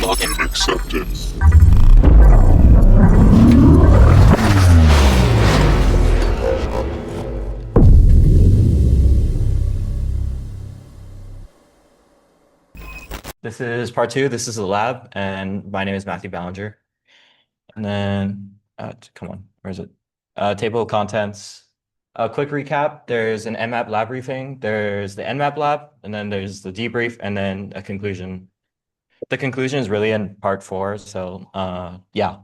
Login accepted. This is part two. This is the lab, and my name is Matthew Ballinger. And then, come on, where is it? Table of contents. A quick recap. There's an NMAP lab briefing. There's the NMAP lab, and then there's the debrief, and then a conclusion. The conclusion is really in part four. So, yeah.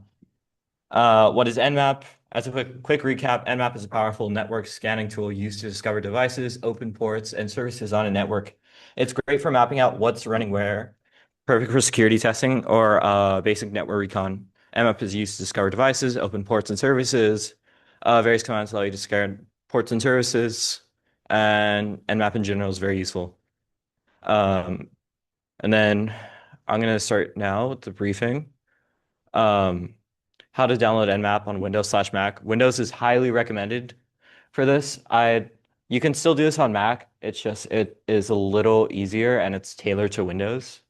What is NMAP? As a quick recap, NMAP is a powerful network scanning tool used to discover devices, open ports, and services on a network. It's great for mapping out what's running where, perfect for security testing or basic network recon. NMAP is used to discover devices, open ports and services. Various commands allow you to scan ports and services, and NMAP in general is very useful. Um, and then I'm going to start now with the briefing. Um, how to download NMAP on Windows/Mac. Windows is highly recommended for this. You can still do this on Mac. It's just it is a little easier and it's tailored to Windows.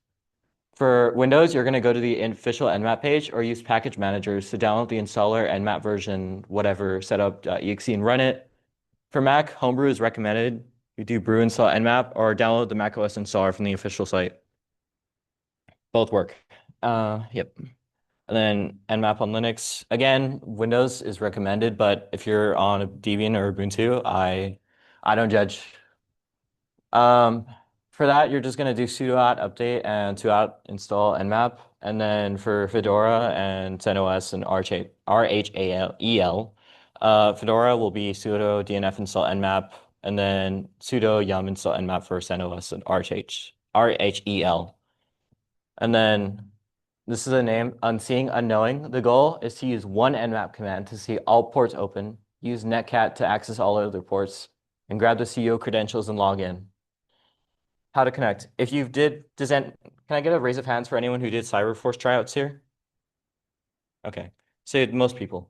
For Windows, you're going to go to the official NMAP page or use package managers to download the installer NMAP version, whatever setup.exe and run it. For Mac, Homebrew is recommended. You do brew install NMAP or download the macOS installer from the official site. Both work. Yep. And then Nmap on Linux. Again, Windows is recommended, but if you're on a Debian or Ubuntu, I don't judge. Um, for that, you're just gonna do sudo apt update and sudo apt install Nmap. And then for Fedora and CentOS and RHALEL, Fedora will be sudo dnf install Nmap, and then sudo yum install Nmap for CentOS and RHEL. And then this is a name, Unseeing Unknowing. The goal is to use one Nmap command to see all ports open, use netcat to access all other ports, and grab the CEO credentials and log in. How to connect. If you did can I get a raise of hands for anyone who did Cyberforce tryouts here? Okay. So most people.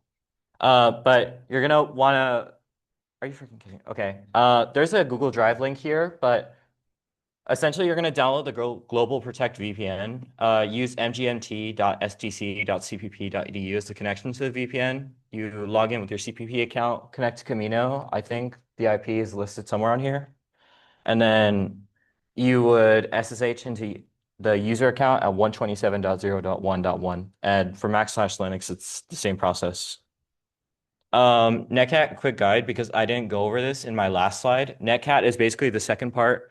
But you're gonna wanna, are you freaking kidding? Okay. There's a Google Drive link here, but essentially, you're going to download the Global Protect VPN, use mgmt.stc.cpp.edu as the connection to the VPN. You log in with your CPP account, connect to Camino. I think the IP is listed somewhere on here. And then you would SSH into the user account at 127.0.1.1. And for Mac/Linux, it's the same process. Netcat quick guide, because I didn't go over this in my last slide. Netcat is basically the second part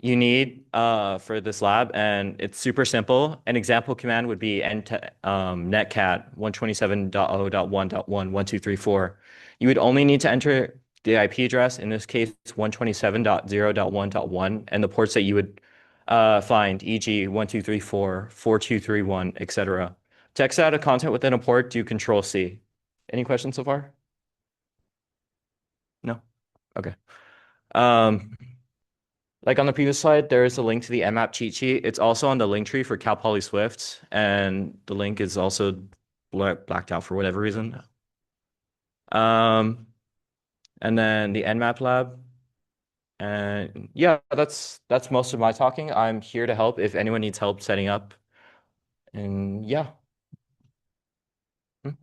you need for this lab, and it's super simple. An example command would be netcat 127.0.1.1.1234. You would only need to enter the IP address, in this case 127.0.1.1, and the ports that you would find, e.g. 1234, 4231, etc. To exit out of content within a port, do Control C. Any questions so far? No? Okay. Um, Like on the previous slide, there is a link to the NMAP cheat sheet. It's also on the link tree for Cal Poly Swift, and the link is also blacked out for whatever reason. Um, and then the NMAP lab. And yeah, that's most of my talking. I'm here to help if anyone needs help setting up. And yeah. Hmm.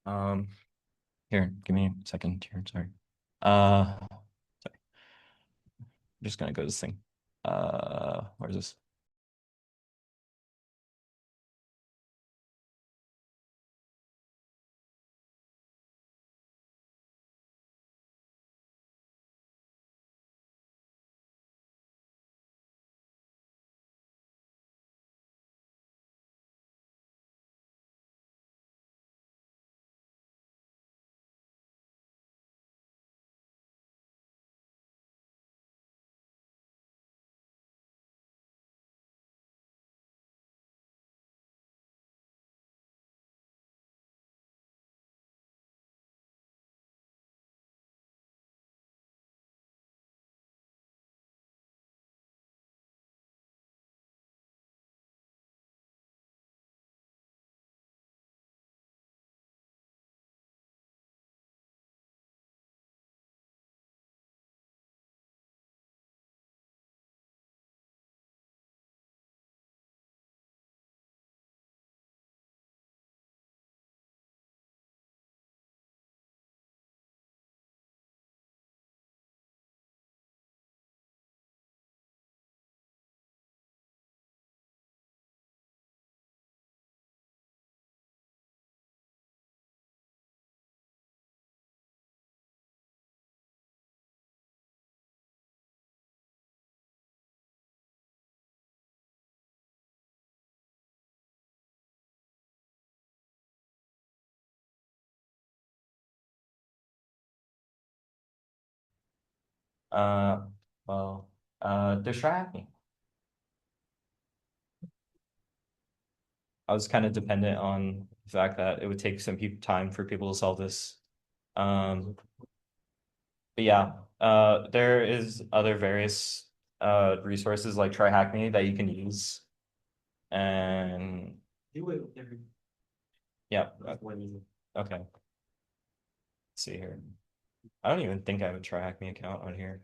Um, Here, give me a second here. Sorry. Sorry. I'm just gonna go to this thing. Where's this? Uh, well, they're trying to hack me. I was kind of dependent on the fact that it would take some people time for people to solve this. Um, but yeah, there is other various resources like Try Hack Me that you can use. And yeah, okay. Let's see here. I don't even think I have a Try Hack Me account on here.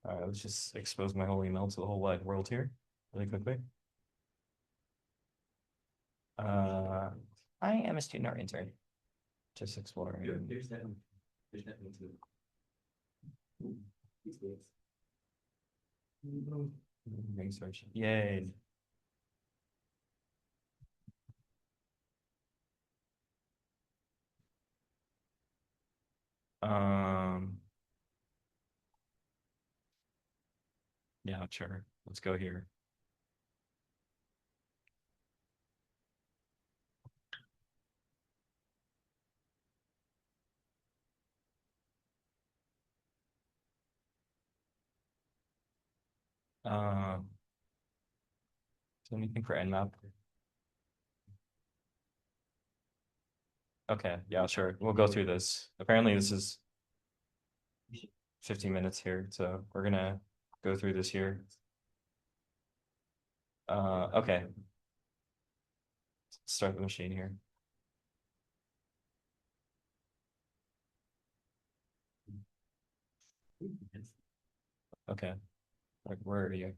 All right, let's just expose my whole email to the whole wide world here really quickly. Uh, I am a student or intern. Just exploring. Research. Yay. Um, yeah, sure. Let's go here. Is there anything for NMAP? Okay, yeah, sure. We'll go through this. Apparently, this is 15 minutes here, so we're gonna go through this here. Okay. Start the machine here. Okay. Where are you?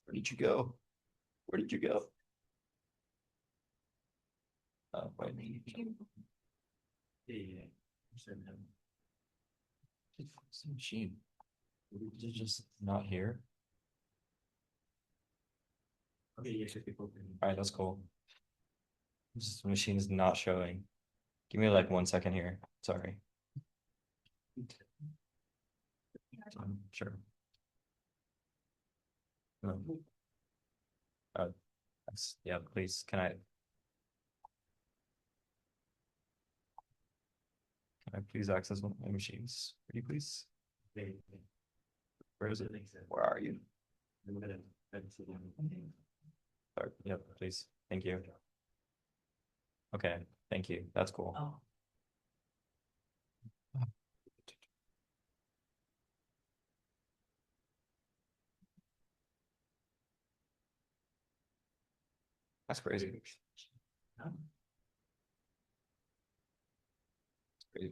Where did you go? Where did you go? Oh, wait. It's the machine. Is it just not here? All right, that's cool. This machine is not showing. Give me like 1 second here. Sorry. Sure. No. Uh, yeah, please. Can I please access one of my machines? Pretty please. Where is it? Where are you? Sorry. Yeah, please. Thank you. Okay, thank you. That's cool. That's crazy. That's crazy.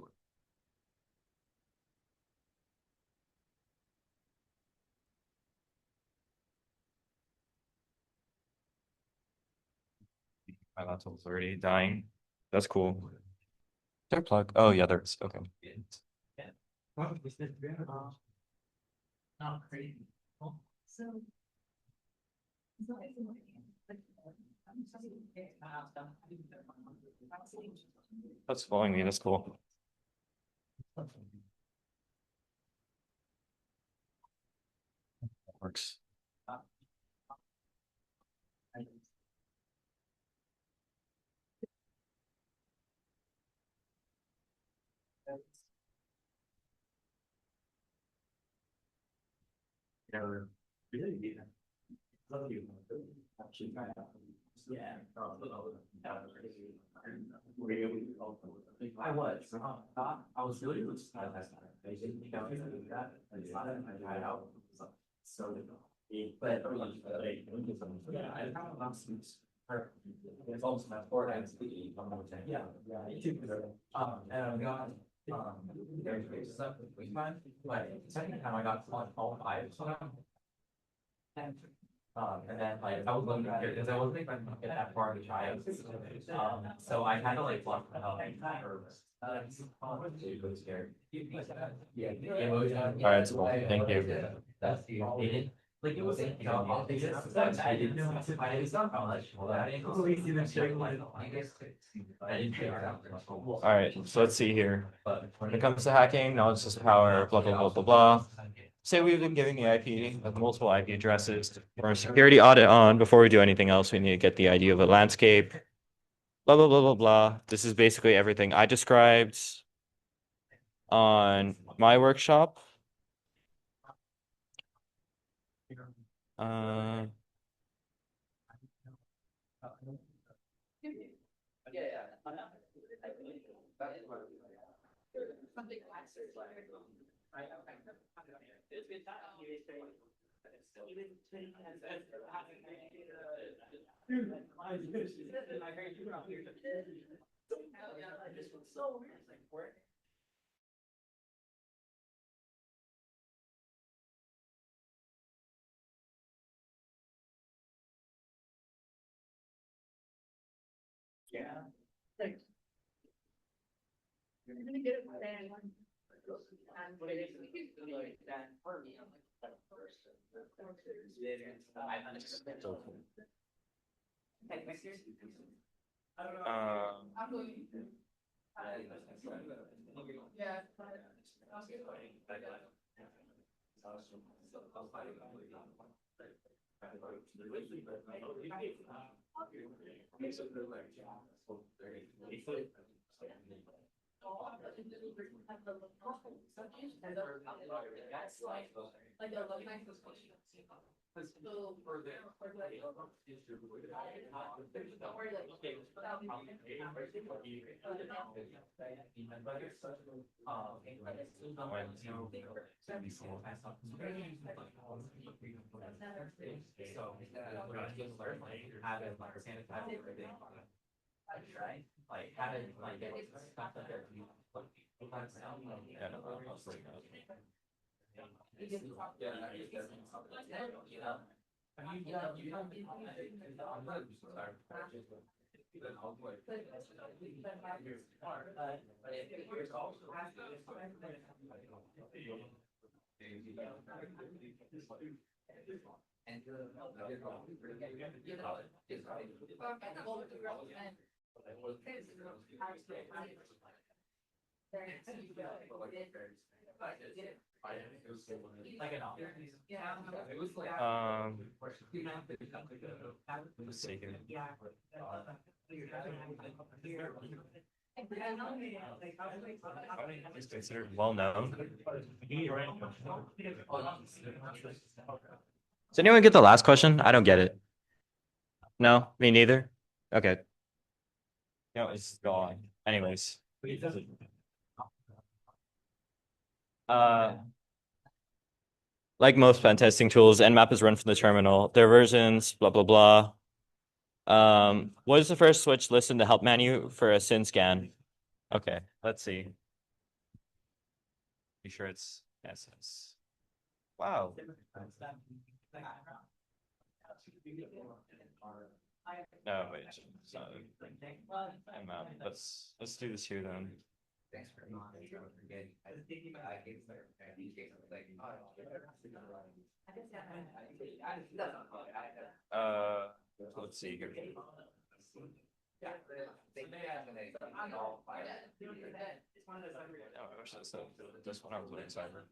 My laptop's already dying. That's cool. Their plug. Oh yeah, there's okay. That's following me. That's cool. Works. All right, it's cool. Thank you. All right, so let's see here. When it comes to hacking, knowledge is power, blah, blah, blah, blah, blah. say we've been giving the IP with multiple IP addresses or a security audit on. Before we do anything else, we need to get the idea of a landscape. Blah, blah, blah, blah, blah. This is basically everything I described on my workshop. Uh, um, let's see here. It's considered well known. Does anyone get the last question? I don't get it. No, me neither. Okay. No, it's gone. Anyways. Uh, like most pen testing tools, NMAP is run from the terminal. Their versions, blah blah blah. What is the first switch listed in the help menu for a SYN scan? Okay, let's see. Be sure it's SS. Wow. No, wait. So, let's do this here then. Uh, let's see here. Oh, I wish this one I was looking cyber.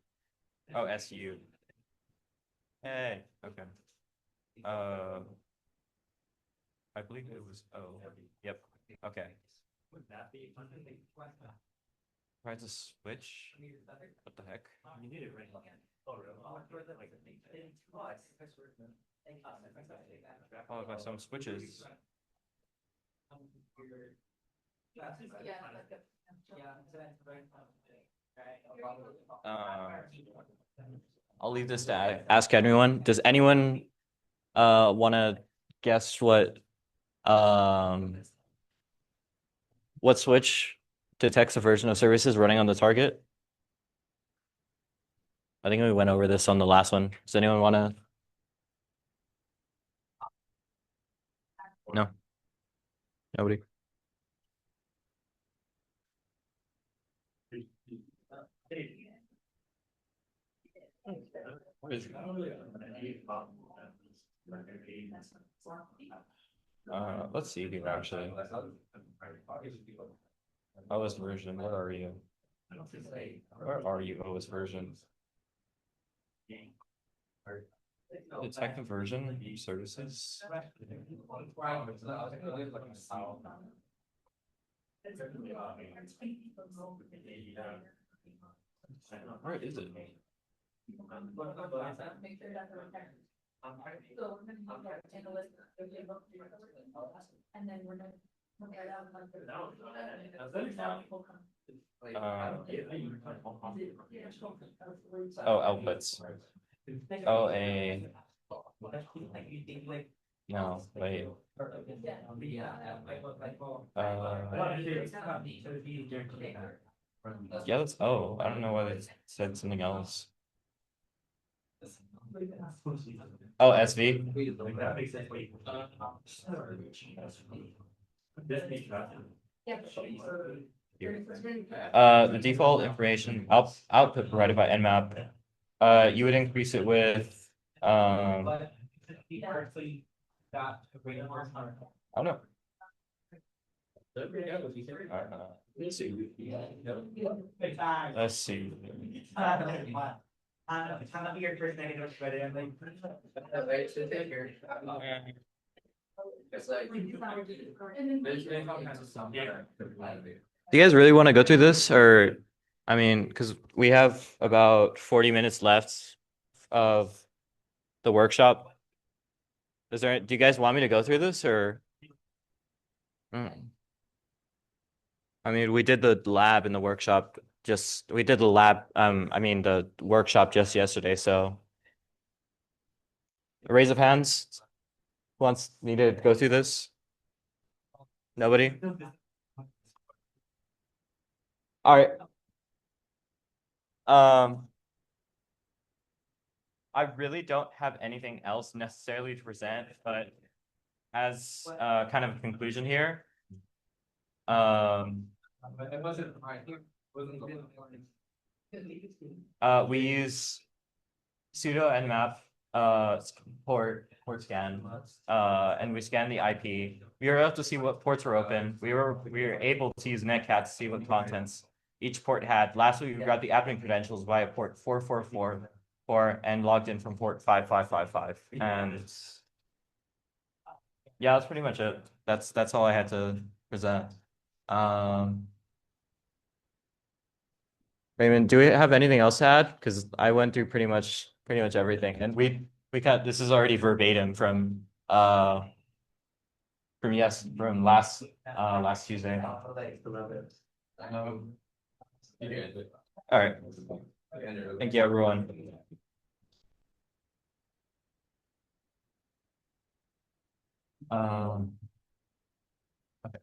Oh, SU. Hey, okay. Uh, I believe it was Yep. Okay. Try to switch. What the heck? Followed by some switches. I'll leave this to ask anyone. Does anyone want to guess what switch detects a version of services running on the target? I think we went over this on the last one. Does anyone want to? No. Nobody. Let's see here actually. OS version, where are you? Where are you, OS version? Detective version services. Where is it? Oh, outputs. Oh, a no, wait. Yeah, that's oh, I don't know why they said something else. Oh, SV. The default information output provided by NMAP. You would increase it with I don't know. Let's see. Let's see. Do you guys really want to go through this, or I mean, because we have about 40 minutes left of the workshop. Do you guys want me to go through this, or? Mm. I mean, we did the lab in the workshop we did the lab, I mean the workshop just yesterday, so a raise of hands. Who wants me to go through this? Nobody? All right. Um, I really don't have anything else necessarily to present, but as kind of a conclusion here, um, we use pseudo nmap port scan, and we scan the IP. We were able to see what ports were open. We were able to use netcat to see what contents each port had. Lastly, we got the admin credentials via port 4444 and logged in from port 5555. And yeah, that's pretty much it. That's all I had to present. Um, Raymond, do we have anything else to add? Because I went through pretty much everything, and we got this is already verbatim from last Tuesday. Um, all right. Thank you, everyone. Um, okay.